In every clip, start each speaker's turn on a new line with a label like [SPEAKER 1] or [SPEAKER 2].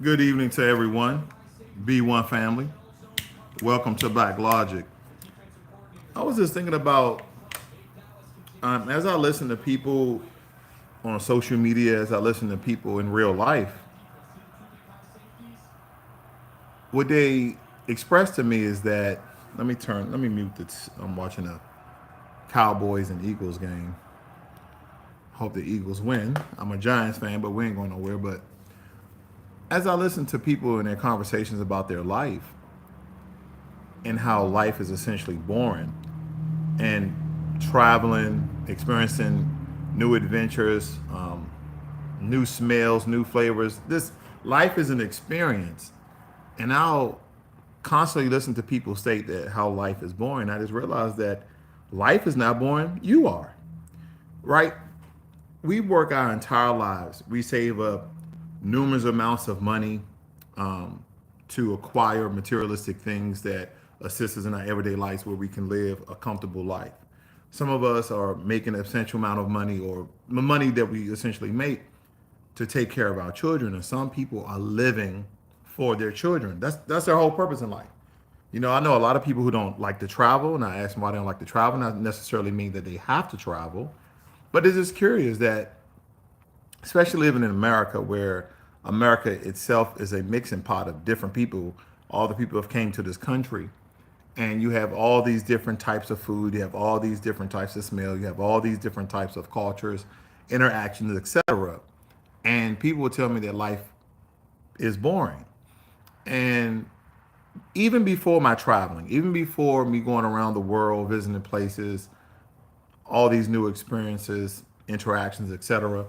[SPEAKER 1] Good evening to everyone. B1 family. Welcome to Blacklogic. I was just thinking about as I listen to people on social media, as I listen to people in real life, what they express to me is that let me mute this. I'm watching a Cowboys and Eagles game. Hope the Eagles win. I'm a Giants fan, but we ain't going nowhere. But as I listen to people in their conversations about their life and how life is essentially boring, and traveling, experiencing new adventures, new smells, new flavors. This life is an experience, and I'll constantly listen to people state that how life is boring. I just realized that life is not boring. You are, right? We work our entire lives. We save up numerous amounts of money to acquire materialistic things that assist us in our everyday lives where we can live a comfortable life. Some of us are making an essential amount of money or the money that we essentially make to take care of our children. And some people are living for their children. That's their whole purpose in life. You know, I know a lot of people who don't like to travel, and I ask them why they don't like to travel. Not necessarily mean that they have to travel, but it's just curious that, especially living in America, where America itself is a mixing pot of different people. All the people have came to this country, and you have all these different types of food. You have all these different types of smell. You have all these different types of cultures, interactions, etc. And people will tell me that life is boring. And even before my traveling, even before me going around the world, visiting places, all these new experiences, interactions, etc.,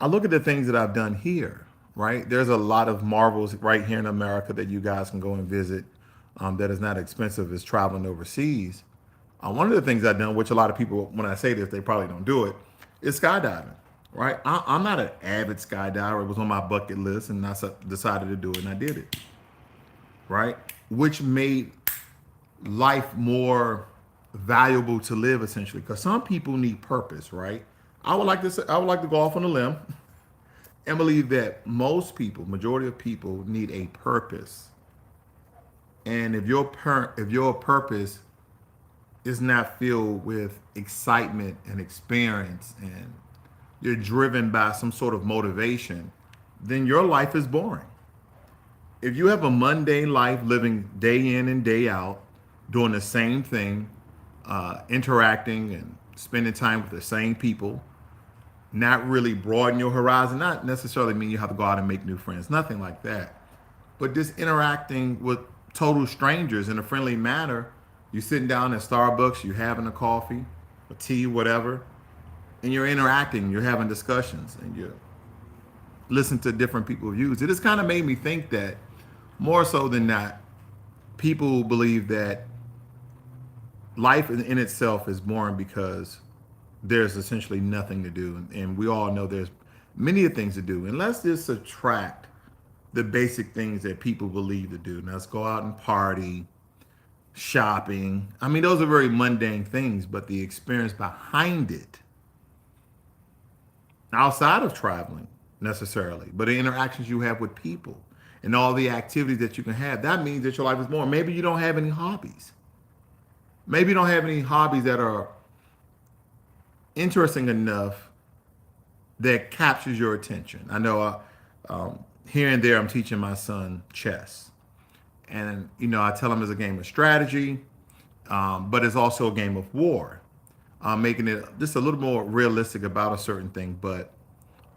[SPEAKER 1] I look at the things that I've done here, right? There's a lot of marvels right here in America that you guys can go and visit that is not expensive as traveling overseas. One of the things I've done, which a lot of people, when I say this, they probably don't do it, is skydiving, right? I'm not an avid skydiver. It was on my bucket list, and decided to do it, and I did it, right? Which made life more valuable to live, essentially, because some people need purpose, right? I would like to go off on a limb and believe that most people, majority of people, need a purpose. And if your purpose is not filled with excitement and experience, and you're driven by some sort of motivation, then your life is boring. If you have a mundane life, living day in and day out, doing the same thing, interacting and spending time with the same people, not really broaden your horizon, not necessarily mean you have to go out and make new friends, nothing like that. But just interacting with total strangers in a friendly manner. You're sitting down at Starbucks, you're having a coffee, a tea, whatever, and you're interacting, you're having discussions, and you're listening to different people's views. It just kind of made me think that more so than not, people believe that life in itself is boring because there's essentially nothing to do. And we all know there's many things to do. And let's just subtract the basic things that people believe to do. Now, let's go out and party, shopping. I mean, those are very mundane things, but the experience behind it, outside of traveling necessarily, but the interactions you have with people and all the activities that you can have, that means that your life is boring. Maybe you don't have any hobbies. Maybe you don't have any hobbies that are interesting enough that captures your attention. I know here and there I'm teaching my son chess. And, you know, I tell him it's a game of strategy, but it's also a game of war, making it just a little more realistic about a certain thing. But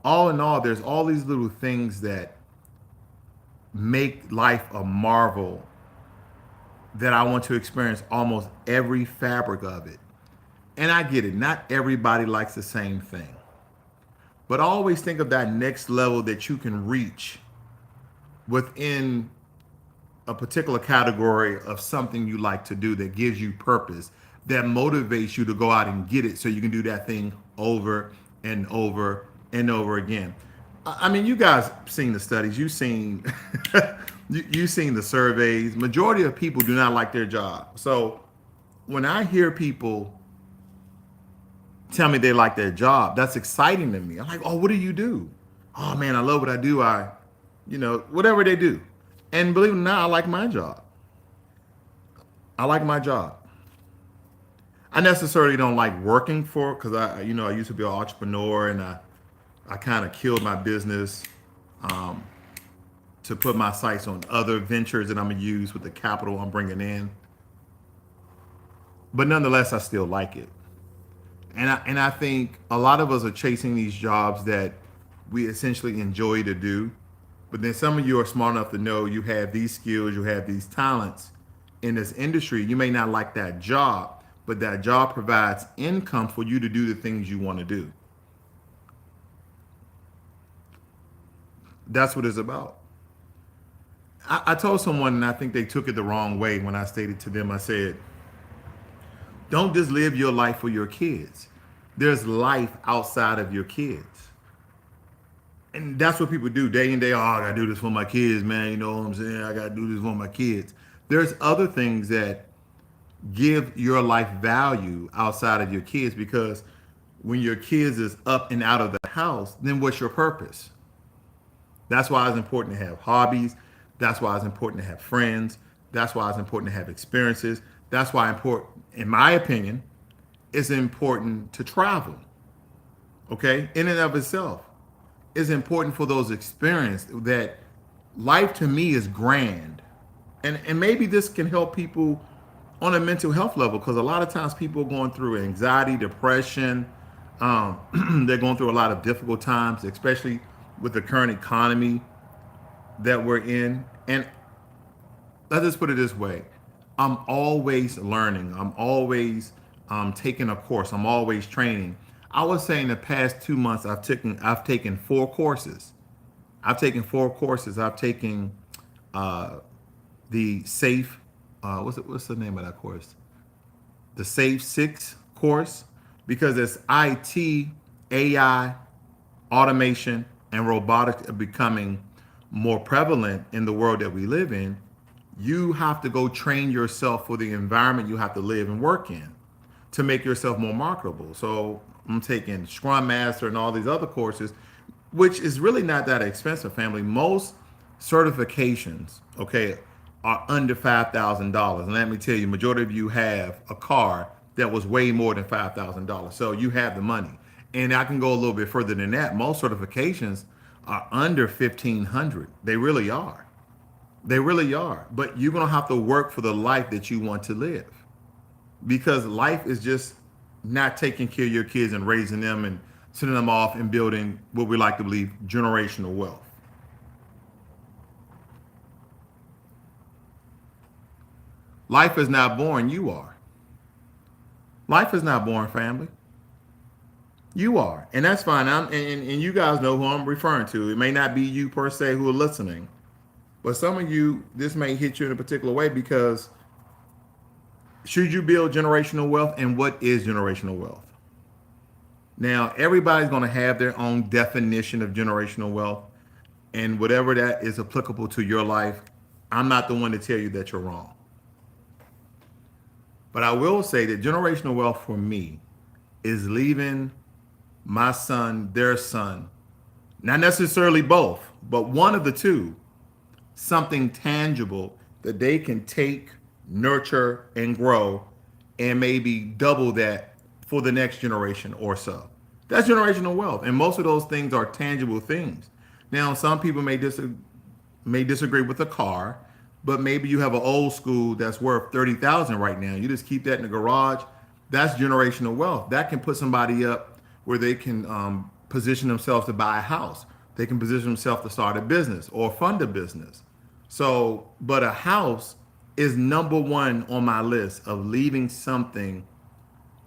[SPEAKER 1] all in all, there's all these little things that make life a marvel that I want to experience almost every fabric of it. And I get it, not everybody likes the same thing. But I always think of that next level that you can reach within a particular category of something you like to do that gives you purpose, that motivates you to go out and get it so you can do that thing over and over and over again. I mean, you guys seen the studies, you've seen you've seen the surveys. Majority of people do not like their job. So when I hear people tell me they like their job, that's exciting to me. I'm like, oh, what do you do? Oh man, I love what I do. whatever they do. And believe it or not, I like my job. I like my job. I necessarily don't like working for because I used to be an entrepreneur and I kind of killed my business to put my sights on other ventures that I'm gonna use with the capital I'm bringing in. But nonetheless, I still like it. And I think a lot of us are chasing these jobs that we essentially enjoy to do. But then some of you are smart enough to know you have these skills, you have these talents in this industry. You may not like that job, but that job provides income for you to do the things you want to do. That's what it's about. I told someone, and I think they took it the wrong way when I stated to them, I said, don't just live your life for your kids. There's life outside of your kids. And that's what people do day in, day out. Oh, I gotta do this for my kids, man. You know what I'm saying? I gotta do this for my kids. There's other things that give your life value outside of your kids because when your kids is up and out of the house, then what's your purpose? That's why it's important to have hobbies. That's why it's important to have friends. That's why it's important to have experiences. That's why important, in my opinion, it's important to travel. Okay, in and of itself, it's important for those experiences. That life to me is grand, and maybe this can help people on a mental health level because a lot of times people are going through anxiety, depression. They're going through a lot of difficult times, especially with the current economy that we're in. And let's just put it this way: I'm always learning. I'm always taking a course. I'm always training. I would say in the past 2 months, I've taken 4 courses. I've taken the safe. What's the name of that course? The Safe Six course, because it's IT, AI, automation, and robotics are becoming more prevalent in the world that we live in. You have to go train yourself for the environment you have to live and work in to make yourself more marketable. So I'm taking Scrum Master and all these other courses, which is really not that expensive, family. Most certifications, okay, are under $5,000. And let me tell you, majority of you have a car that was way more than $5,000. So you have the money. And I can go a little bit further than that. Most certifications are under 1,500. They really are. They really are. But you're going to have to work for the life that you want to live. Because life is just not taking care of your kids and raising them and sending them off and building what we like to believe generational wealth. Life is not boring. You are. Life is not boring, family. You are. And that's fine. And you guys know who I'm referring to. It may not be you per se who are listening, but some of you, this may hit you in a particular way because should you build generational wealth, and what is generational wealth? Now, everybody's going to have their own definition of generational wealth, and whatever that is applicable to your life, I'm not the one to tell you that you're wrong. But I will say that generational wealth for me is leaving my son, their son, not necessarily both, but one of the two, something tangible that they can take, nurture, and grow, and maybe double that for the next generation or so. That's generational wealth. And most of those things are tangible things. Now, some people may disagree with a car, but maybe you have an old school that's worth 30,000 right now. You just keep that in the garage. That's generational wealth. That can put somebody up where they can position themselves to buy a house. They can position themselves to start a business or fund a business. So, but a house is number one on my list of leaving something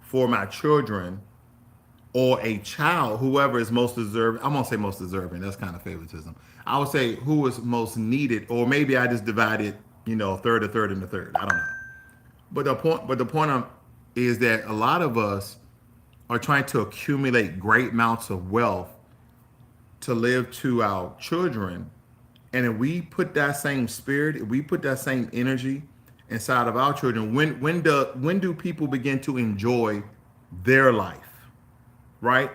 [SPEAKER 1] for my children or a child, whoever is most deserving. I won't say most deserving. That's kind of favoritism. I would say who is most needed, or maybe I just divided, third, a third, and a third. I don't know. But the point is that a lot of us are trying to accumulate great amounts of wealth to live to our children. And if we put that same spirit, if we put that same energy inside of our children, when do people begin to enjoy their life? Right?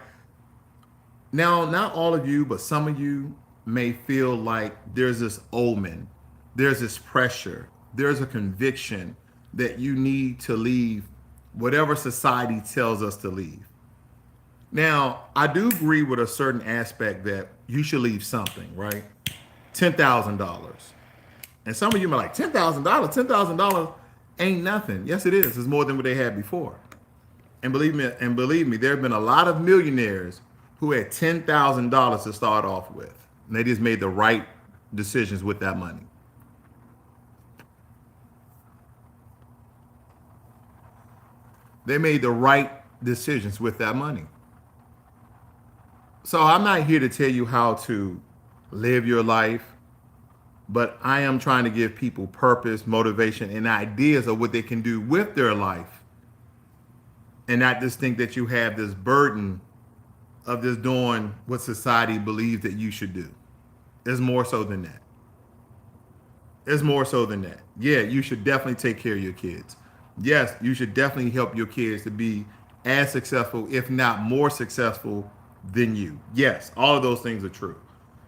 [SPEAKER 1] Now, not all of you, but some of you, may feel like there's this omen, there's this pressure, there's a conviction that you need to leave whatever society tells us to leave. Now, I do agree with a certain aspect that you should leave something, right? $10,000. And some of you are like, $10,000? $10,000 ain't nothing. Yes, it is. It's more than what they had before. And believe me, there have been a lot of millionaires who had $10,000 to start off with. And they just made the right decisions with that money. They made the right decisions with that money. So I'm not here to tell you how to live your life, but I am trying to give people purpose, motivation, and ideas of what they can do with their life, and not just think that you have this burden of just doing what society believes that you should do. There's more so than that. There's more so than that. Yeah, you should definitely take care of your kids. Yes, you should definitely help your kids to be as successful, if not more successful than you. Yes, all of those things are true.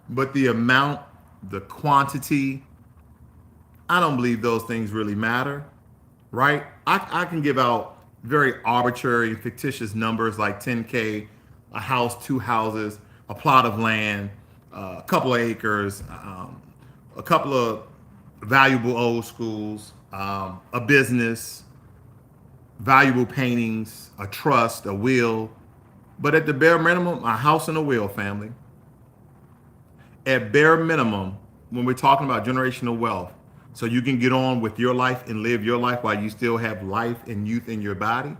[SPEAKER 1] But the amount, the quantity, I don't believe those things really matter, right? I can give out very arbitrary, fictitious numbers like 10K, a house, two houses, a plot of land, a couple of acres, a couple of valuable old schools, a business, valuable paintings, a trust, a will. But at the bare minimum, a house and a will, family. At bare minimum, when we're talking about generational wealth, so you can get on with your life and live your life while you still have life and youth in your body,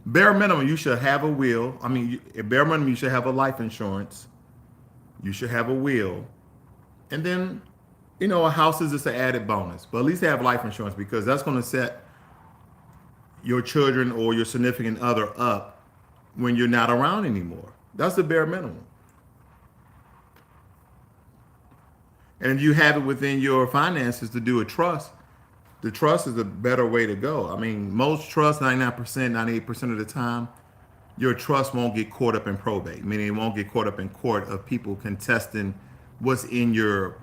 [SPEAKER 1] bare minimum, you should have a will. I mean, at bare minimum, you should have a life insurance. You should have a will. And then, a house is just an added bonus. But at least have life insurance, because that's going to set your children or your significant other up when you're not around anymore. That's the bare minimum. And if you have it within your finances to do a trust, the trust is a better way to go. I mean, most trusts, 99%, 98% of the time, your trust won't get caught up in probate, meaning it won't get caught up in court of people contesting what's in your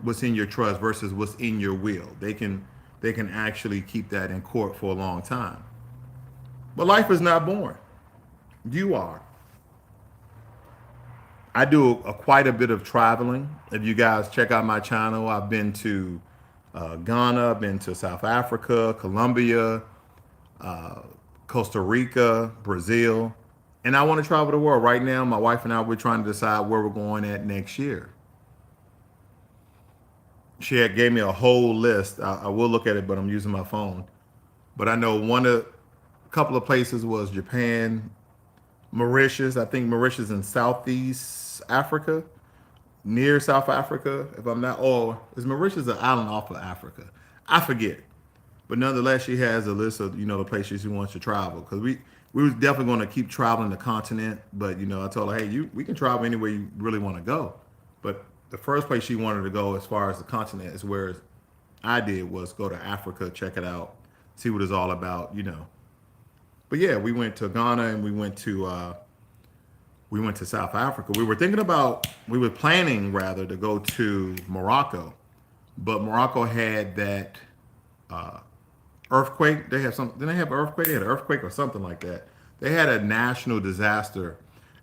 [SPEAKER 1] trust versus what's in your will. They can actually keep that in court for a long time. But life is not boring. You are. I do quite a bit of traveling. If you guys check out my channel, I've been to Ghana, I've been to South Africa, Colombia, Costa Rica, Brazil, and I want to travel the world. Right now, my wife and I, we're trying to decide where we're going at next year. She had gave me a whole list. I will look at it, but I'm using my phone. But I know a couple of places was Japan, Mauritius. I think Mauritius in Southeast Africa, near South Africa, if I'm not, or is Mauritius an island off of Africa? I forget. But nonetheless, she has a list of, the places she wants to travel. Because we was definitely going to keep traveling the continent. But, I told her, hey, we can travel anywhere you really want to go. But the first place she wanted to go as far as the continent is where I did, was go to Africa, check it out, see what it's all about, But yeah, we went to Ghana and we went to South Africa. We were planning rather to go to Morocco, but Morocco had that earthquake. Didn't they have an earthquake? They had an earthquake or something like that. They had a national disaster.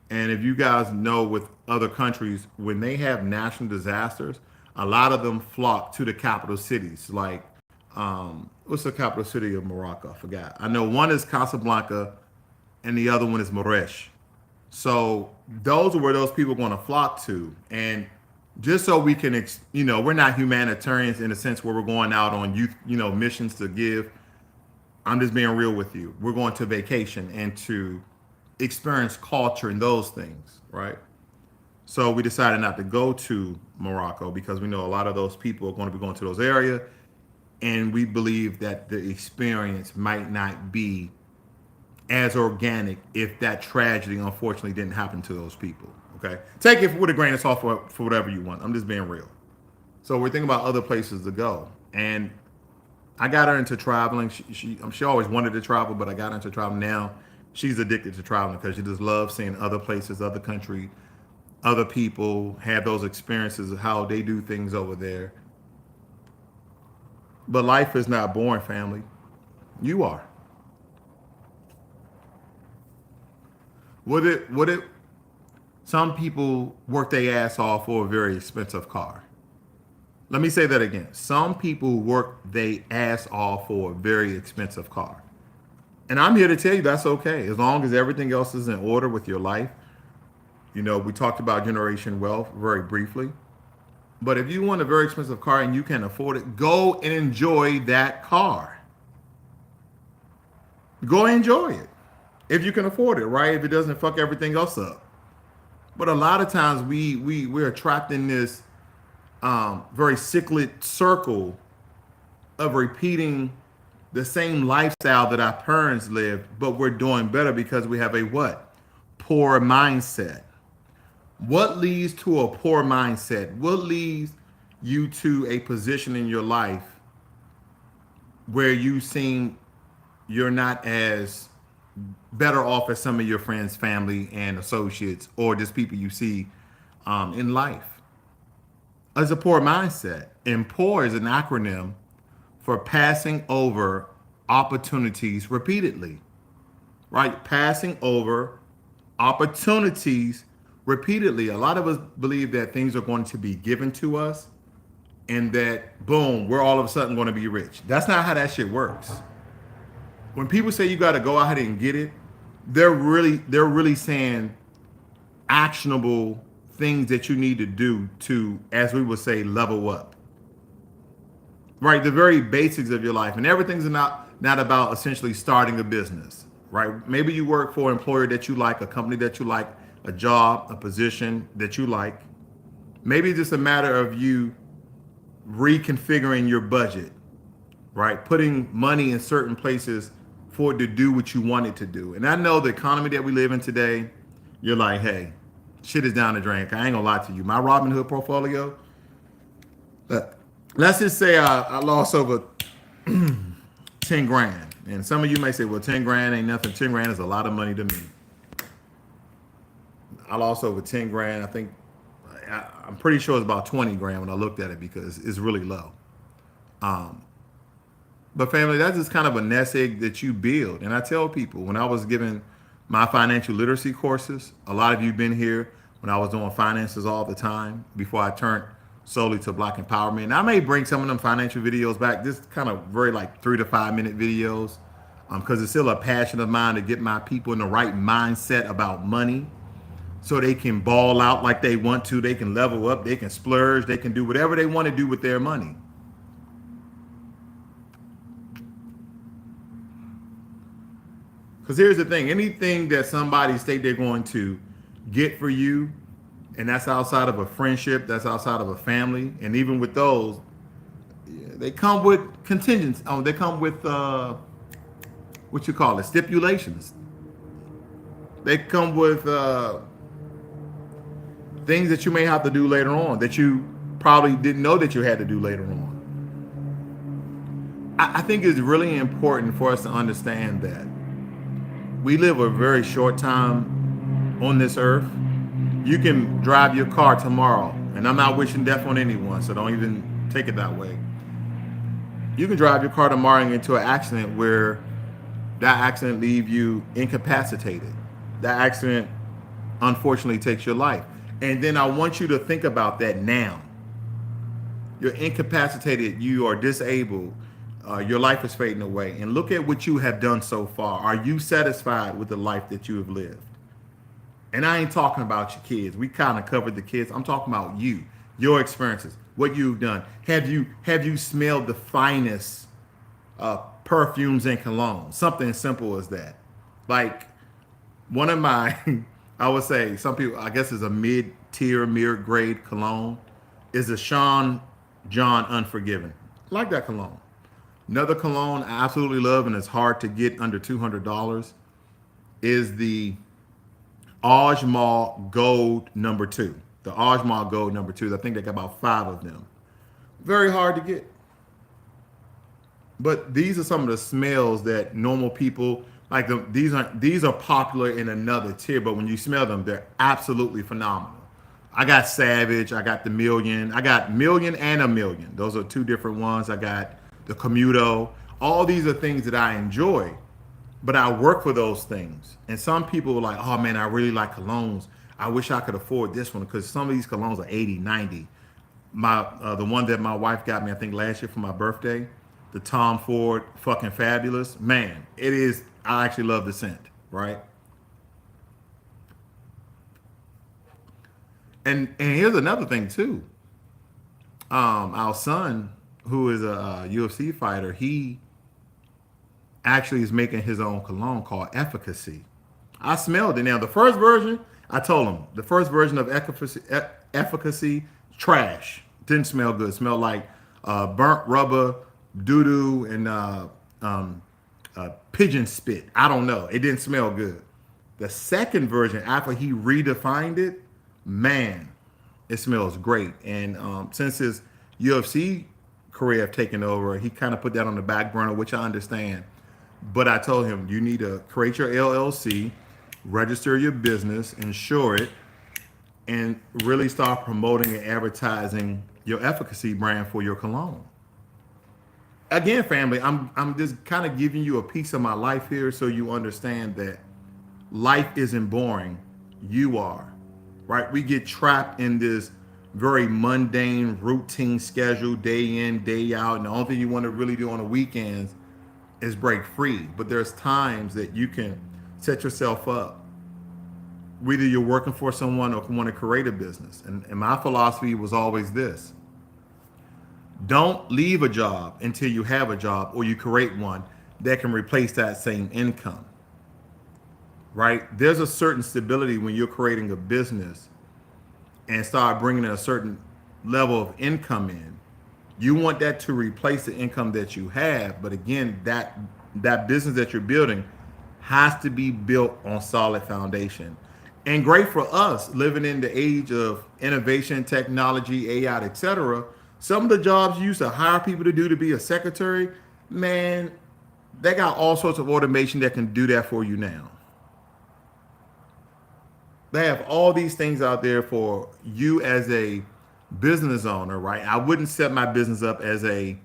[SPEAKER 1] And if you guys know, with other countries, when they have national disasters, a lot of them flock to the capital cities. Like, what's the capital city of Morocco? I forgot. I know one is Casablanca and the other one is Marrakesh. So those are where those people are going to flock to. And just so we can, we're not humanitarians in the sense where we're going out on youth, missions to give. I'm just being real with you. We're going to vacation and to experience culture and those things, right? So we decided not to go to Morocco because we know a lot of those people are going to be going to those areas. And we believe that the experience might not be as organic if that tragedy unfortunately didn't happen to those people. Okay, take it with a grain of salt for whatever you want. I'm just being real. So we're thinking about other places to go, and I got her into traveling. She always wanted to travel, but I got her into traveling. Now she's addicted to traveling because she just loves seeing other places, other countries, other people have those experiences of how they do things over there. But life is not boring, family. You are. Would it some people work their ass off for a very expensive car. Let me say that again. Some people work their ass off for a very expensive car. And I'm here to tell you that's okay. As long as everything else is in order with your life. You know, we talked about generation wealth very briefly. But if you want a very expensive car and you can afford it, go and enjoy that car. Go enjoy it. If you can afford it, right? If it doesn't fuck everything else up. But a lot of times we're trapped in this very cyclic circle of repeating the same lifestyle that our parents lived, but we're doing better because we have a what? Poor mindset. What leads to a poor mindset? What leads you to a position in your life where you seem you're not as better off as some of your friends, family, and associates, or just people you see in life? It's a poor mindset. And poor is an acronym for passing over opportunities repeatedly, right? Passing over opportunities repeatedly. A lot of us believe that things are going to be given to us and that, boom, we're all of a sudden going to be rich. That's not how that shit works. When people say you got to go out and get it, they're really saying actionable things that you need to do to, as we would say, level up. Right, the very basics of your life, and everything's not about essentially starting a business. Right, maybe you work for an employer that you like, a company that you like, a job, a position that you like. Maybe it's just a matter of you reconfiguring your budget, right? Putting money in certain places for it to do what you want it to do. And I know the economy that we live in today, you're like, hey, shit is down the drain. I ain't gonna lie to you. My Robinhood portfolio, let's just say I lost over 10 grand. And some of you may say, well, 10 grand ain't nothing. 10 grand is a lot of money to me. I lost over 10 grand. I think, I'm pretty sure it's about 20 grand when I looked at it because it's really low. But family, that's just kind of a nest egg that you build. And I tell people, when I was giving my financial literacy courses, a lot of you been here when I was doing finances all the time before I turned solely to Black empowerment. And I may bring some of them financial videos back, just kind of very like 3 to 5 minute videos, because it's still a passion of mine to get my people in the right mindset about money so they can ball out like they want to. They can level up, they can splurge, they can do whatever they want to do with their money. Because here's the thing, anything that somebody say they're going to get for you, and that's outside of a friendship, that's outside of a family, and even with those, they come with contingents. They come with, what you call it, stipulations. They come with things that you may have to do later on that you probably didn't know that you had to do later on. I think it's really important for us to understand that we live a very short time on this earth. You can drive your car tomorrow, and I'm not wishing death on anyone, so don't even take it that way. You can drive your car tomorrow and get into an accident where that accident leave you incapacitated. That accident unfortunately takes your life. And then I want you to think about that now. You're incapacitated, you are disabled, your life is fading away. And look at what you have done so far. Are you satisfied with the life that you have lived? And I ain't talking about your kids. We kind of covered the kids. I'm talking about you, your experiences, what you've done. Have you smelled the finest perfumes and cologne? Something as simple as that. Like one of my, I would say some people, I guess is a mid-tier, mid-grade cologne, is a Sean John Unforgiven. I like that cologne. Another cologne I absolutely love, and it's hard to get under $200, is the Ajmal Gold number 2. The Ajmal Gold number 2. I think they got about 5 of them. Very hard to get. But these are some of the smells that normal people like. These are popular in another tier, but when you smell them, they're absolutely phenomenal. I got Savage. I got the Million. I got Million and a Million. Those are two different ones. I got the Commuto. All these are things that I enjoy, but I work for those things. And some people are like, oh man, I really like colognes. I wish I could afford this one because some of these colognes are 80, 90. The one that my wife got me, I think last year for my birthday, the Tom Ford fucking fabulous. Man, it is. I actually love the scent, right? And here's another thing too. Our son, who is a UFC fighter, he actually is making his own cologne called Efficacy. I smelled it. Now the first version, I told him the first version of Efficacy trash. Didn't smell good. Smelled like burnt rubber, doo doo, and pigeon spit. I don't know. It didn't smell good. The second version, after he redefined it, man, it smells great. And since his UFC career have taken over, he kind of put that on the back burner, which I understand. But I told him, you need to create your LLC, register your business, insure it, and really start promoting and advertising your Efficacy brand for your cologne. Again, family, I'm just kind of giving you a piece of my life here so you understand that life isn't boring. You are, right? We get trapped in this very mundane, routine schedule, day in, day out. And the only thing you want to really do on the weekends is break free. But there's times that you can set yourself up. Whether you're working for someone or want to create a business. And my philosophy was always this. Don't leave a job until you have a job or you create one that can replace that same income. Right? There's a certain stability when you're creating a business and start bringing a certain level of income in. You want that to replace the income that you have, but again, that business that you're building has to be built on solid foundation. And great for us living in the age of innovation, technology, AI, etc. Some of the jobs you used to hire people to do to be a secretary, man, they got all sorts of automation that can do that for you now. They have all these things out there for you as a business owner, right? I wouldn't set my business up as a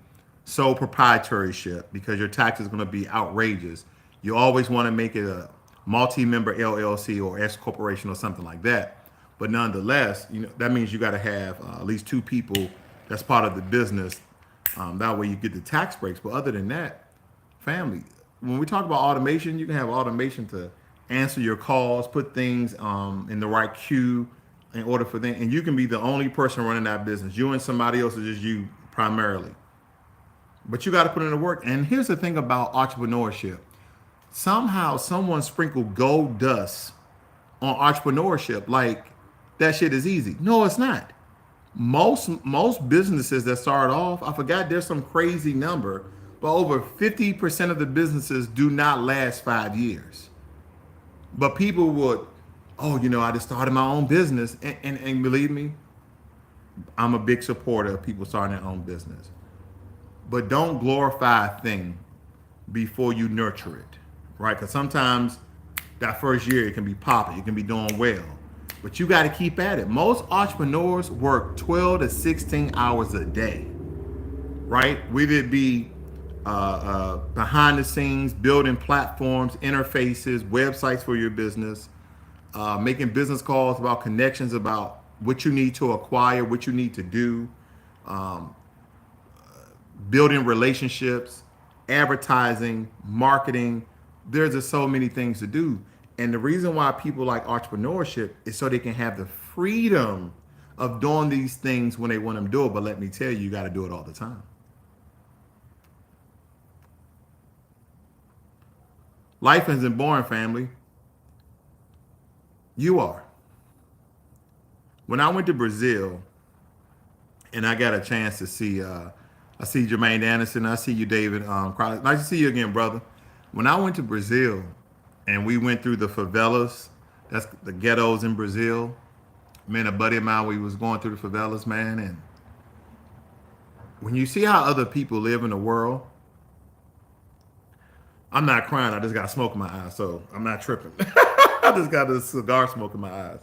[SPEAKER 1] sole proprietorship because your tax is going to be outrageous. You always want to make it a multi-member LLC or S corporation or something like that. But nonetheless, that means you got to have at least two people that's part of the business. That way you get the tax breaks. But other than that, family, when we talk about automation, you can have automation to answer your calls, put things in the right queue in order for them. And you can be the only person running that business. You and somebody else is just you primarily. But you got to put in the work. And here's the thing about entrepreneurship. Somehow someone sprinkled gold dust on entrepreneurship like that shit is easy. No, it's not. Most businesses that start off, I forgot there's some crazy number, but over 50% of the businesses do not last 5 years. But people would, I just started my own business. And believe me, I'm a big supporter of people starting their own business. But don't glorify a thing before you nurture it, right? Because sometimes that first year it can be popping, you can be doing well. But you got to keep at it. Most entrepreneurs work 12 to 16 hours a day, right? Whether it be behind the scenes, building platforms, interfaces, websites for your business, making business calls about connections, about what you need to acquire, what you need to do, building relationships, advertising, marketing. There's just so many things to do. And the reason why people like entrepreneurship is so they can have the freedom of doing these things when they want to do it. But let me tell you, you got to do it all the time. Life isn't boring, family. You are. When I went to Brazil and I got a chance to see, I see Jermaine Anderson, I see you, David Crowley. Nice to see you again, brother. When I went to Brazil and we went through the favelas, that's the ghettos in Brazil. Me and a buddy of mine, we was going through the favelas, man. And when you see how other people live in the world, I'm not crying. I just got smoke in my eyes, so I'm not tripping. I just got a cigar smoke in my eyes.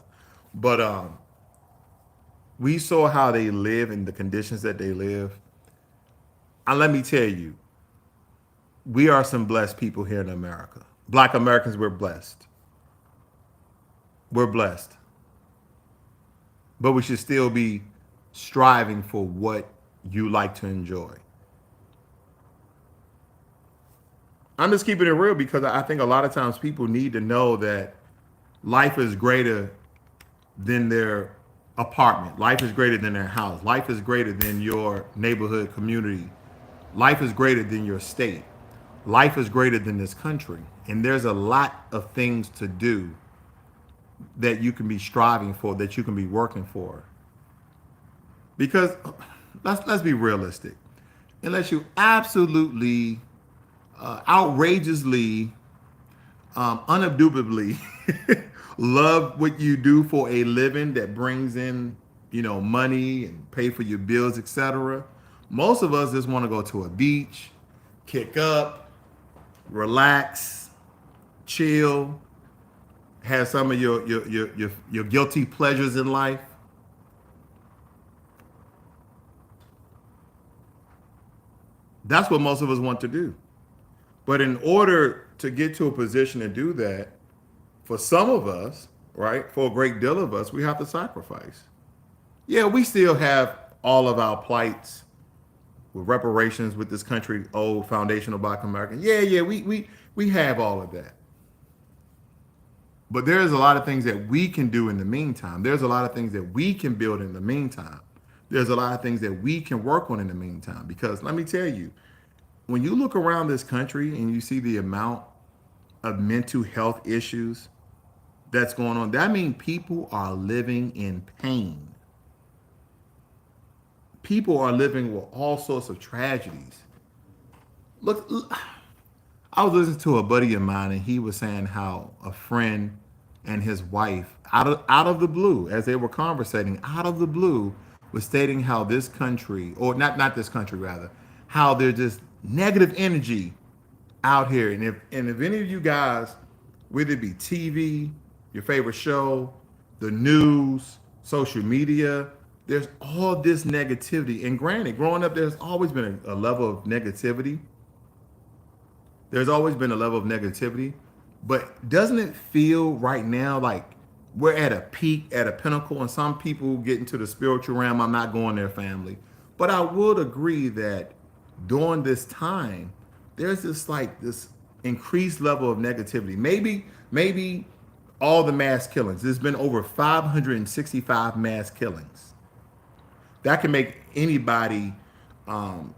[SPEAKER 1] But We saw how they live and the conditions that they live. And let me tell you, we are some blessed people here in America. Black Americans, we're blessed. We're blessed. But we should still be striving for what you like to enjoy. I'm just keeping it real because I think a lot of times people need to know that life is greater than their apartment. Life is greater than their house. Life is greater than your neighborhood community. Life is greater than your state. Life is greater than this country. And there's a lot of things to do that you can be striving for, that you can be working for. Because let's be realistic. Unless you absolutely, outrageously, unabdubably love what you do for a living that brings in, money and pay for your bills, etc. Most of us just want to go to a beach, kick up, relax, chill, have some of your guilty pleasures in life. That's what most of us want to do. But in order to get to a position to do that, for some of us, right, for a great deal of us, we have to sacrifice. Yeah, we still have all of our plights with reparations with this country, old foundational Black American. Yeah, we have all of that. But there's a lot of things that we can do in the meantime. There's a lot of things that we can build in the meantime. There's a lot of things that we can work on in the meantime. Because let me tell you, when you look around this country and you see the amount of mental health issues that's going on, that means people are living in pain. People are living with all sorts of tragedies. Look, I was listening to a buddy of mine, and he was saying how a friend and his wife, out of the blue, as they were conversating, out of the blue, was stating how this country, or not this country rather, how there's just negative energy out here. And if any of you guys, whether it be TV, your favorite show, the news, social media, there's all this negativity. And granted, growing up, there's always been a level of negativity. There's always been a level of negativity. But doesn't it feel right now like we're at a peak, at a pinnacle, and some people get into the spiritual realm? I'm not going there, family. But I would agree that during this time, there's this increased level of negativity. Maybe all the mass killings. There's been over 565 mass killings. That can make anybody want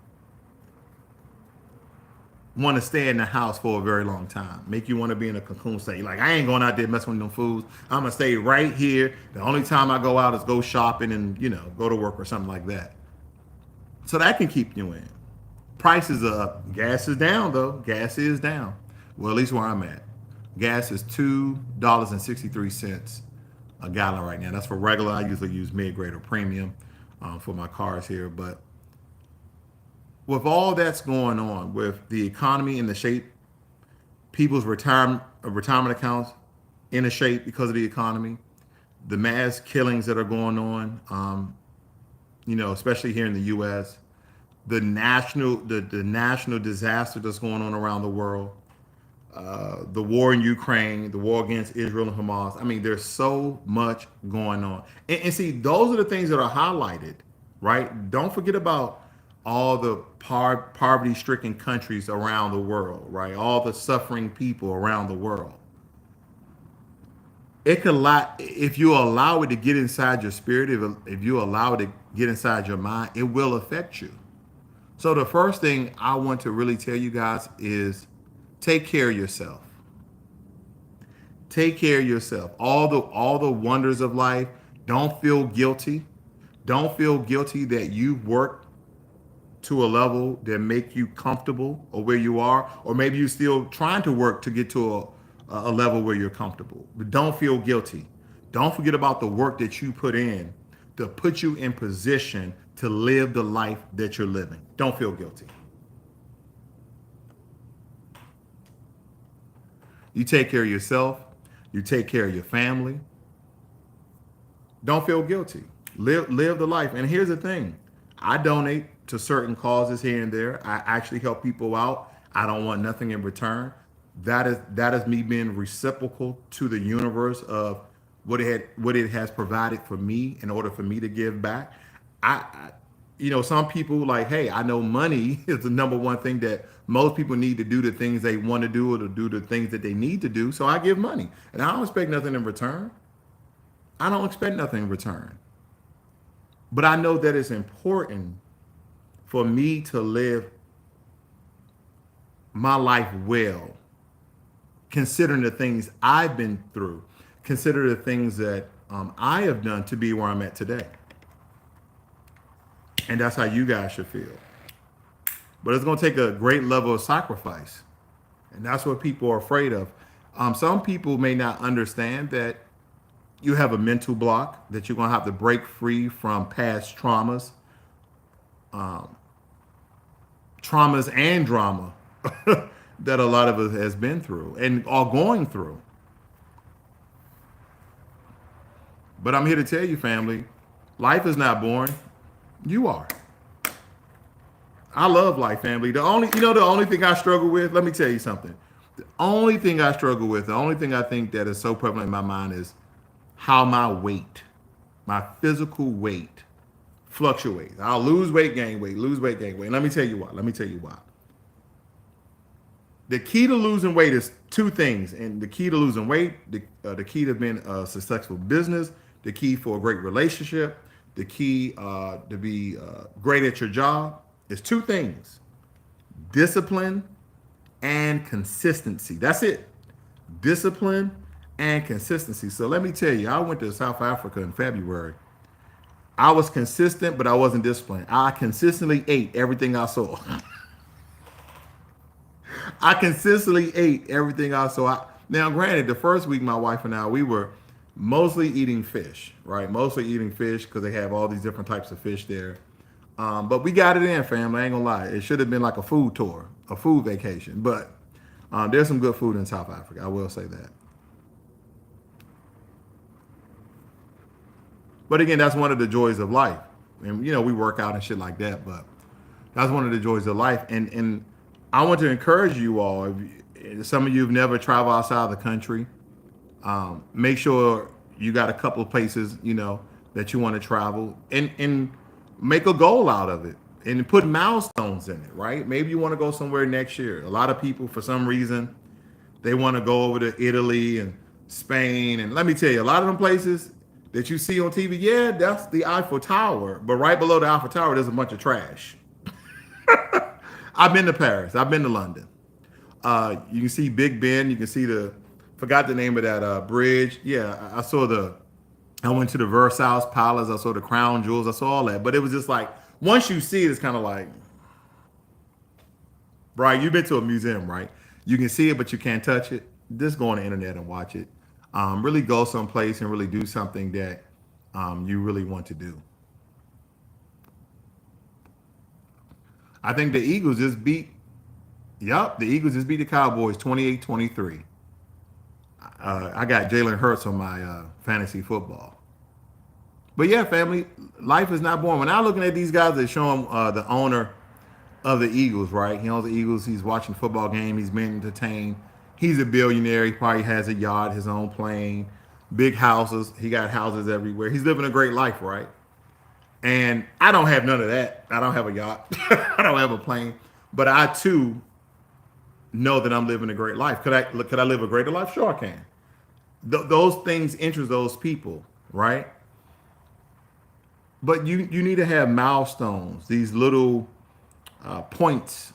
[SPEAKER 1] to stay in the house for a very long time. Make you want to be in a cocoon state. Like, I ain't going out there messing with them fools. I'm gonna stay right here. The only time I go out is go shopping and go to work or something like that. So that can keep you in. Prices are up. Gas is down though. Gas is down. Well, at least where I'm at. Gas is $2.63 a gallon right now. That's for regular. I usually use mid-grade or premium for my cars here. But with all that's going on, with the economy in the shape, people's retirement accounts in a shape because of the economy, the mass killings that are going on, especially here in the U.S., the national disaster that's going on around the world, the war in Ukraine, the war against Israel and Hamas. I mean, there's so much going on. And see, those are the things that are highlighted, right? Don't forget about all the poverty-stricken countries around the world, right? All the suffering people around the world. It can lie if you allow it to get inside your spirit. If you allow it to get inside your mind, it will affect you. So the first thing I want to really tell you guys is take care of yourself. Take care of yourself. All the wonders of life. Don't feel guilty. Don't feel guilty that you've worked to a level that make you comfortable or where you are, or maybe you're still trying to work to get to a level where you're comfortable. But don't feel guilty. Don't forget about the work that you put in to put you in position to live the life that you're living. Don't feel guilty. You take care of yourself. You take care of your family. Don't feel guilty. Live the life. And here's the thing. I donate to certain causes here and there. I actually help people out. I don't want nothing in return. That is me being reciprocal to the universe of what it has provided for me in order for me to give back. I some people like, hey, I know money is the number one thing that most people need to do the things they want to do or to do the things that they need to do. So I give money, and I don't expect nothing in return. I don't expect nothing in return. But I know that it's important for me to live my life well, considering the things I've been through, consider the things that I have done to be where I'm at today. And that's how you guys should feel. But it's going to take a great level of sacrifice. And that's what people are afraid of. Some people may not understand that you have a mental block, that you're going to have to break free from past traumas, traumas and drama that a lot of us has been through and are going through. But I'm here to tell you, family, life is not boring. You are. I love life, family. The only thing I struggle with, let me tell you something. The only thing I struggle with, the only thing I think that is so prevalent in my mind is how my weight, my physical weight fluctuates. I'll lose weight, gain weight, lose weight, gain weight. And let me tell you why. The key to losing weight is two things. And the key to losing weight, the key to being a successful business, the key for a great relationship, the key to be great at your job is two things: discipline and consistency. That's it. Discipline and consistency. So let me tell you, I went to South Africa in February. I was consistent, but I wasn't disciplined. I consistently ate everything I saw. I consistently ate everything I saw. Now, granted, the first week, my wife and I, we were mostly eating fish, right? Mostly eating fish because they have all these different types of fish there. But we got it in, family. I ain't gonna lie. It should have been like a food tour, a food vacation. But there's some good food in South Africa. I will say that. But again, that's one of the joys of life. And we work out and shit like that. But that's one of the joys of life. And I want to encourage you all. If some of you have never traveled outside the country, make sure you got a couple of places that you want to travel, and make a goal out of it and put milestones in it, right? Maybe you want to go somewhere next year. A lot of people, for some reason, they want to go over to Italy and Spain. And let me tell you, a lot of them places that you see on TV, yeah, that's the Eiffel Tower. But right below the Eiffel Tower, there's a bunch of trash. I've been to Paris. I've been to London. You can see Big Ben. You can see forgot the name of that bridge. Yeah, I went to the Versailles Palace. I saw the crown jewels. I saw all that. But it was just like, once you see it, it's kind of like, right, you've been to a museum, right? You can see it, but you can't touch it. Just go on the internet and watch it. Really go someplace and really do something that you really want to do. I think the Eagles just beat the Cowboys 28-23. I got Jalen Hurts on my fantasy football. But yeah, family, life is not boring. When I'm looking at these guys, they show him the owner of the Eagles, right? He owns the Eagles. He's watching the football game. He's being entertained. He's a billionaire. He probably has a yacht, his own plane, big houses. He got houses everywhere. He's living a great life, right? And I don't have none of that. I don't have a yacht. I don't have a plane. But I, too, know that I'm living a great life. Could I live a greater life? Sure I can. Those things interest those people, right? But you need to have milestones, these little points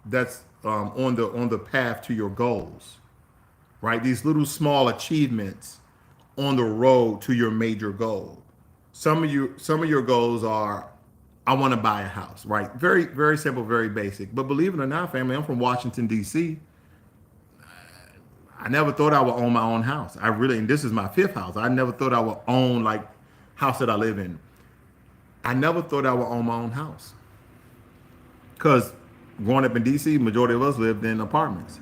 [SPEAKER 1] that's on the path to your goals, right? These little small achievements on the road to your major goal. Some of your goals are, I want to buy a house, right? Very, very simple, very basic. But believe it or not, family, I'm from Washington, D.C. I never thought I would own my own house. And this is my fifth house. I never thought I would own like house that I live in. I never thought I would own my own house. Because growing up in D.C., majority of us lived in apartments.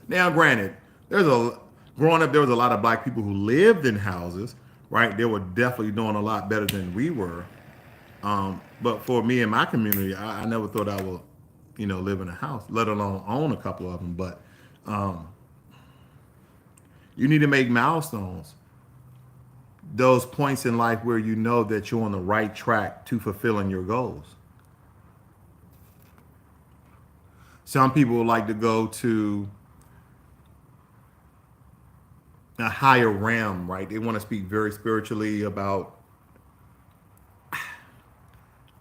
[SPEAKER 1] Now, granted, There's a growing up, there was a lot of black people who lived in houses, right? They were definitely doing a lot better than we were. But for me and my community, I never thought I would, live in a house, let alone own a couple of them. But you need to make milestones, those points in life where you know that you're on the right track to fulfilling your goals. Some people like to go to a higher realm, right? They want to speak very spiritually about.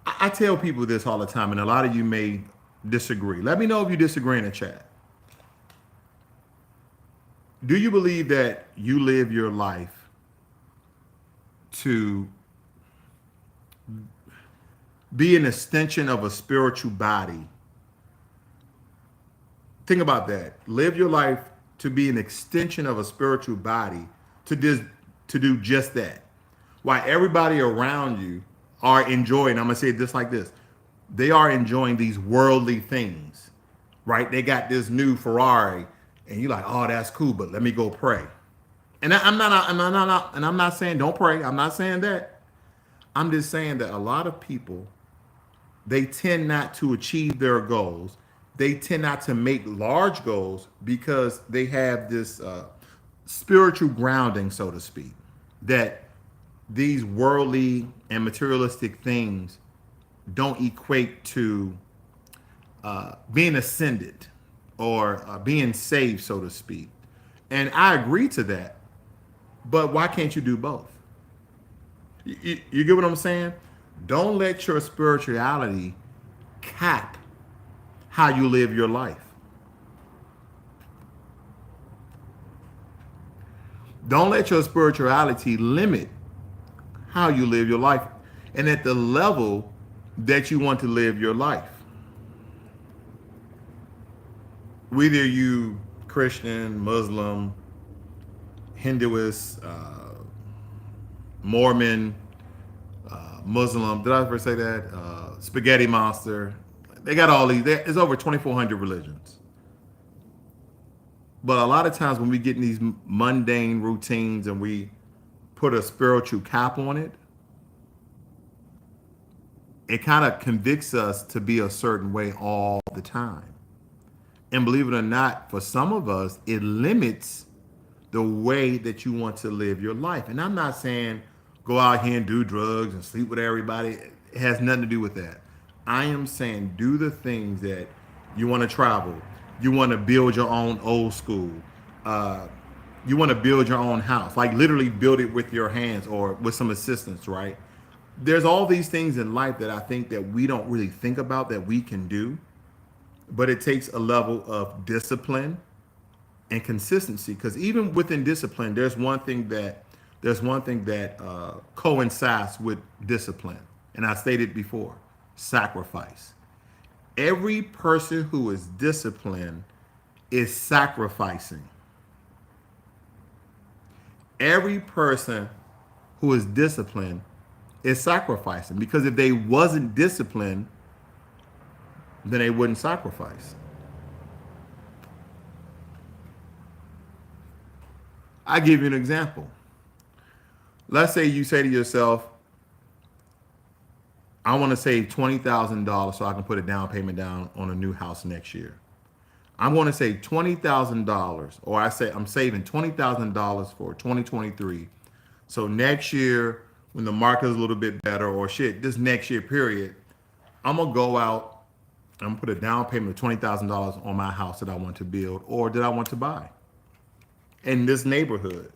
[SPEAKER 1] I tell people this all the time, and a lot of you may disagree. Let me know if you disagree in the chat. Do you believe that you live your life to be an extension of a spiritual body? Think about that. Live your life to be an extension of a spiritual body to do just that. While everybody around you are enjoying, I'm gonna say it just like this. They are enjoying these worldly things, right? They got this new Ferrari, and you're like, oh, that's cool, but let me go pray. And I'm not saying don't pray. I'm not saying that. I'm just saying that a lot of people, they tend not to achieve their goals. They tend not to make large goals because they have this spiritual grounding, so to speak, that these worldly and materialistic things don't equate to being ascended or being saved, so to speak. And I agree to that. But why can't you do both? You get what I'm saying? Don't let your spirituality cap how you live your life. Don't let your spirituality limit how you live your life and at the level that you want to live your life. Whether you Christian, Muslim, Hinduist, Mormon, Muslim, did I ever say that? Spaghetti monster. They got all these. There's over 2,400 religions. But a lot of times when we get in these mundane routines and we put a spiritual cap on it, it kind of convicts us to be a certain way all the time. And believe it or not, for some of us, it limits the way that you want to live your life. And I'm not saying go out here and do drugs and sleep with everybody. It has nothing to do with that. I am saying do the things that you want to travel. You want to build your own old school. You want to build your own house, like literally build it with your hands or with some assistance, right? There's all these things in life that I think that we don't really think about that we can do, but it takes a level of discipline and consistency. Because even within discipline, there's one thing that coincides with discipline, and I stated before: sacrifice. Every person who is disciplined is sacrificing. Every person who is disciplined is sacrificing, because if they wasn't disciplined, then they wouldn't sacrifice. I give you an example. Let's say you say to yourself, I want to save $20,000 so I can put a down payment down on a new house next year. I'm going to save $20,000, or I say I'm saving $20,000 for 2023. So next year, when the market is a little bit better, or shit, this next year period, I'm gonna go out and put a down payment of $20,000 on my house that I want to build or that I want to buy in this neighborhood.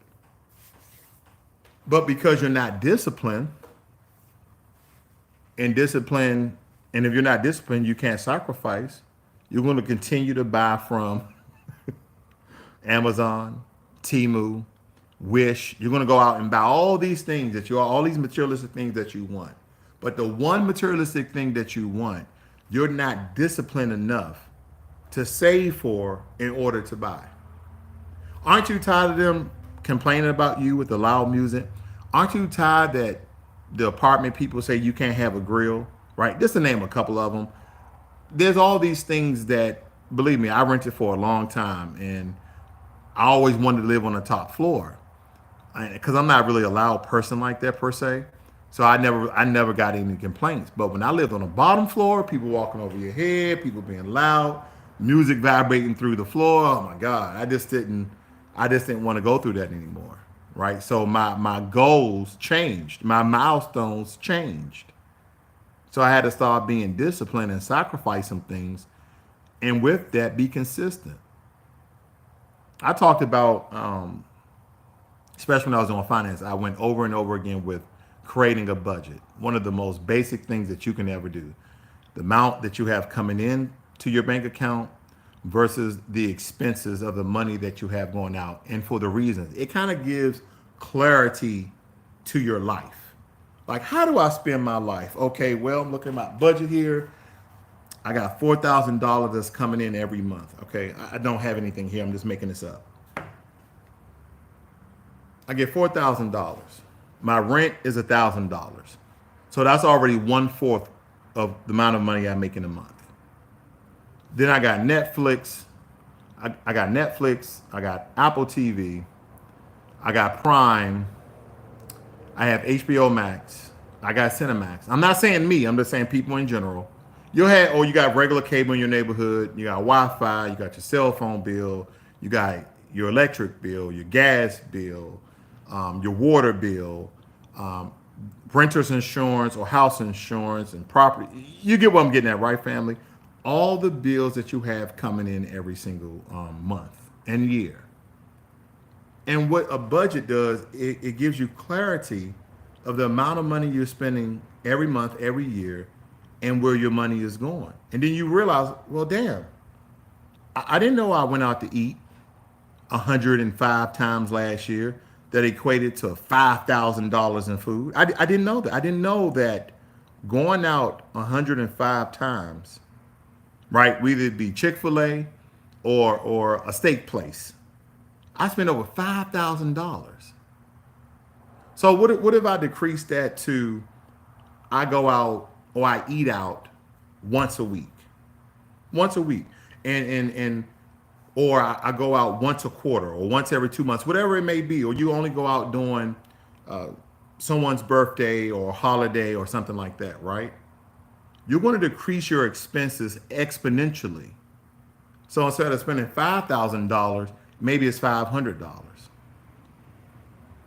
[SPEAKER 1] But because you're not disciplined, and if you're not disciplined, you can't sacrifice. You're going to continue to buy from Amazon, Temu, Wish. You're going to go out and buy all these things all these materialistic things that you want. But the one materialistic thing that you want, you're not disciplined enough to save for in order to buy. Aren't you tired of them complaining about you with the loud music? Aren't you tired that the apartment people say you can't have a grill, right? Just to name a couple of them. There's all these things that, believe me, I rented for a long time, and I always wanted to live on the top floor because I'm not really a loud person like that per se. So I never got any complaints. But when I lived on the bottom floor, people walking over your head, people being loud, music vibrating through the floor. Oh my God, I just didn't want to go through that anymore. Right. So my goals changed, my milestones changed. So I had to start being disciplined and sacrifice some things, and with that, be consistent. I talked about, especially when I was on finance, I went over and over again with creating a budget. One of the most basic things that you can ever do. The amount that you have coming in to your bank account versus the expenses of the money that you have going out, and for the reasons. It kind of gives clarity to your life. Like, how do I spend my life? Okay, well, I'm looking at my budget here. I got $4,000 that's coming in every month. Okay, I don't have anything here. I'm just making this up. I get $4,000. My rent is $1,000. So that's already 1/4 of the amount of money I make in a month. Then I got Netflix. I got Netflix. I got Apple TV. I got Prime. I have HBO Max. I got Cinemax. I'm not saying me. I'm just saying people in general. You got regular cable in your neighborhood. You got Wi-Fi. You got your cell phone bill. You got your electric bill, your gas bill, your water bill, renter's insurance or house insurance and property. You get what I'm getting at, right, family? All the bills that you have coming in every single month and year. And what a budget does, it gives you clarity of the amount of money you're spending every month, every year, and where your money is going. And then you realize, well, damn, I didn't know I went out to eat 105 times last year that equated to $5,000 in food. I didn't know that. I didn't know that going out 105 times, right, whether it be Chick-fil-A or a steak place, I spent over $5,000. So what if I decrease that to I go out or I eat out once a week, and or I go out once a quarter or once every 2 months, whatever it may be, or you only go out during someone's birthday or holiday or something like that, right? You're going to decrease your expenses exponentially. So instead of spending $5,000, maybe it's $500.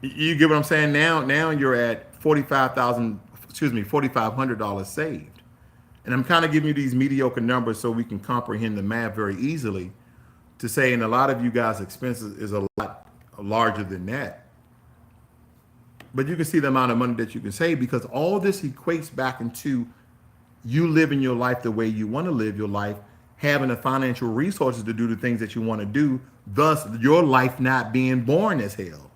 [SPEAKER 1] You get what I'm saying? Now you're at $4,500 saved. And I'm kind of giving you these mediocre numbers so we can comprehend the math very easily to say, and a lot of you guys' expenses is a lot larger than that. But you can see the amount of money that you can save because all this equates back into you living your life the way you want to live your life, having the financial resources to do the things that you want to do, thus your life not being boring as hell.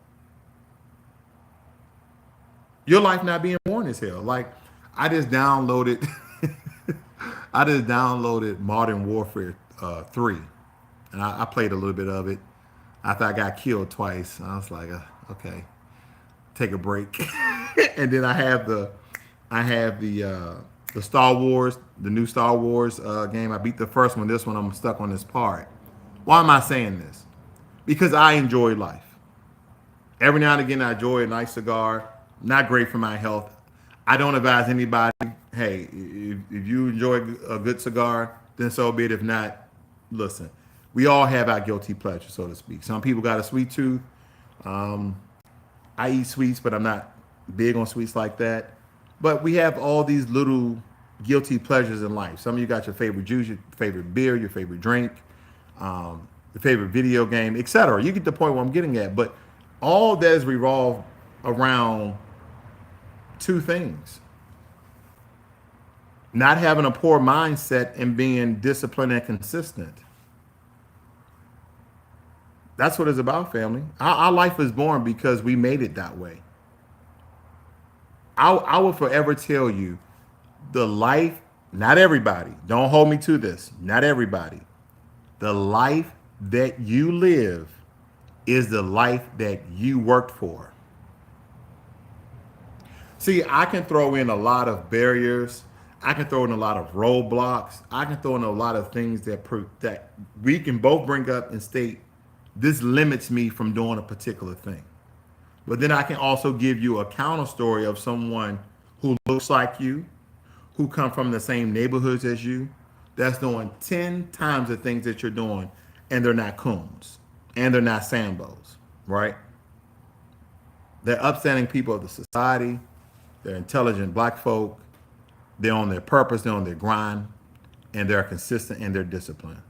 [SPEAKER 1] Your life not being boring as hell. Like, I just downloaded Modern Warfare 3. And I played a little bit of it. After I got killed twice, I was like, okay, take a break. And then I have the Star Wars, the new Star Wars game. I beat the first one. This one, I'm stuck on this part. Why am I saying this? Because I enjoy life. Every now and again, I enjoy a nice cigar. Not great for my health. I don't advise anybody, hey, if you enjoy a good cigar, then so be it. If not, listen. We all have our guilty pleasure, so to speak. Some people got a sweet tooth. I eat sweets, but I'm not big on sweets like that. But we have all these little guilty pleasures in life. Some of you got your favorite juice, your favorite beer, your favorite drink, your favorite video game, etc. You get the point where I'm getting at. But all that is revolved around two things: not having a poor mindset and being disciplined and consistent. That's what it's about, family. Our life is born because we made it that way. I will forever tell you, the life, not everybody, don't hold me to this, not everybody. The life that you live is the life that you worked for. See, I can throw in a lot of barriers. I can throw in a lot of roadblocks. I can throw in a lot of things that we can both bring up and state this limits me from doing a particular thing. But then I can also give you a counter story of someone who looks like you, who come from the same neighborhoods as you, that's doing 10 times the things that you're doing, and they're not coons, and they're not Sambos, right? They're upstanding people of the society. They're intelligent black folk. They're on their purpose. They're on their grind, and they're consistent in their discipline.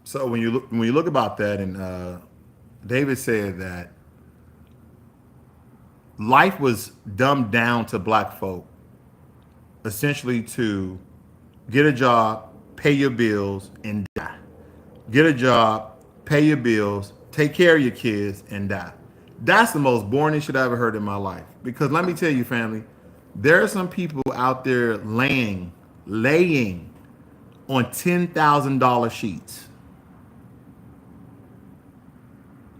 [SPEAKER 1] So when you look about that, and David said that life was dumbed down to black folk, essentially to get a job, pay your bills, and die. Get a job, pay your bills, take care of your kids, and die. That's the most boring shit I ever heard in my life. Because let me tell you, family, there are some people out there laying on $10,000 sheets.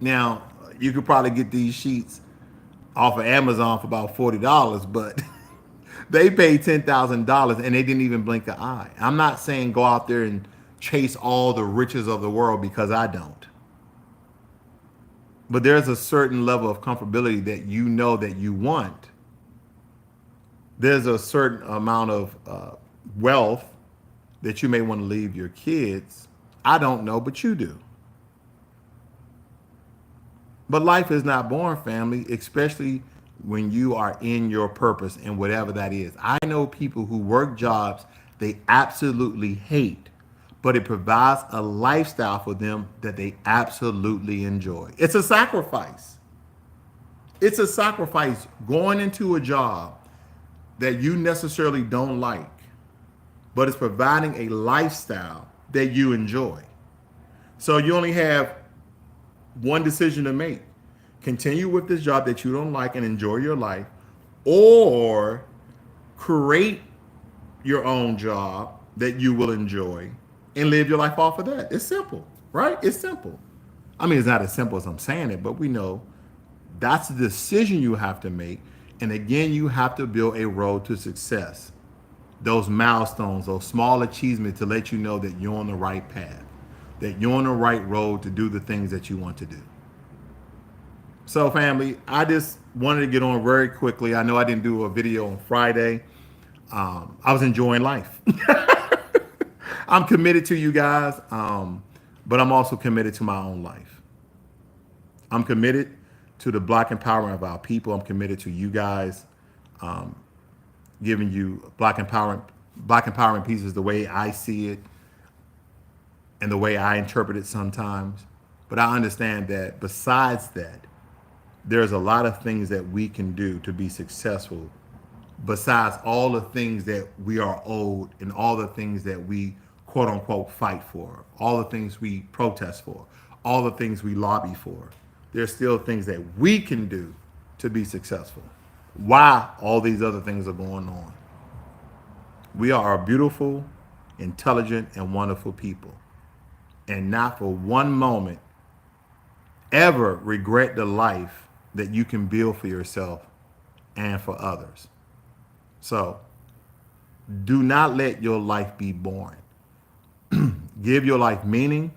[SPEAKER 1] Now, you could probably get these sheets off of Amazon for about $40, but they paid $10,000 and they didn't even blink an eye. I'm not saying go out there and chase all the riches of the world, because I don't. But there's a certain level of comfortability that you know that you want. There's a certain amount of wealth that you may want to leave your kids. I don't know, but you do. But life is not boring, family, especially when you are in your purpose and whatever that is. I know people who work jobs they absolutely hate, but it provides a lifestyle for them that they absolutely enjoy. It's a sacrifice. It's a sacrifice going into a job that you necessarily don't like, but it's providing a lifestyle that you enjoy. So you only have one decision to make. Continue with this job that you don't like and enjoy your life, or create your own job that you will enjoy and live your life off of that. It's simple, right? It's simple. I mean, it's not as simple as I'm saying it, but we know that's the decision you have to make. And again, you have to build a road to success. Those milestones, those small achievements to let you know that you're on the right path, that you're on the right road to do the things that you want to do. So family, I just wanted to get on very quickly. I know I didn't do a video on Friday. I was enjoying life. I'm committed to you guys, but I'm also committed to my own life. I'm committed to the black empowerment of our people. I'm committed to you guys, giving you black empowerment pieces the way I see it and the way I interpret it sometimes. But I understand that besides that, there's a lot of things that we can do to be successful besides all the things that we are owed and all the things that we quote unquote fight for, all the things we protest for, all the things we lobby for. There's still things that we can do to be successful. Why all these other things are going on. We are a beautiful, intelligent, and wonderful people. And not for one moment ever regret the life that you can build for yourself and for others. So do not let your life be boring. Give your life meaning,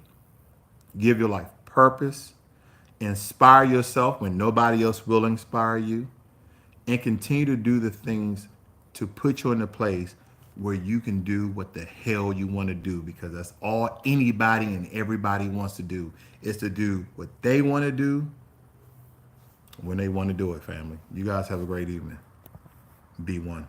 [SPEAKER 1] give your life purpose, inspire yourself when nobody else will inspire you, and continue to do the things to put you in a place where you can do what the hell you want to do, because that's all anybody and everybody wants to do, is to do what they want to do when they want to do it, family. You guys have a great evening. Be one.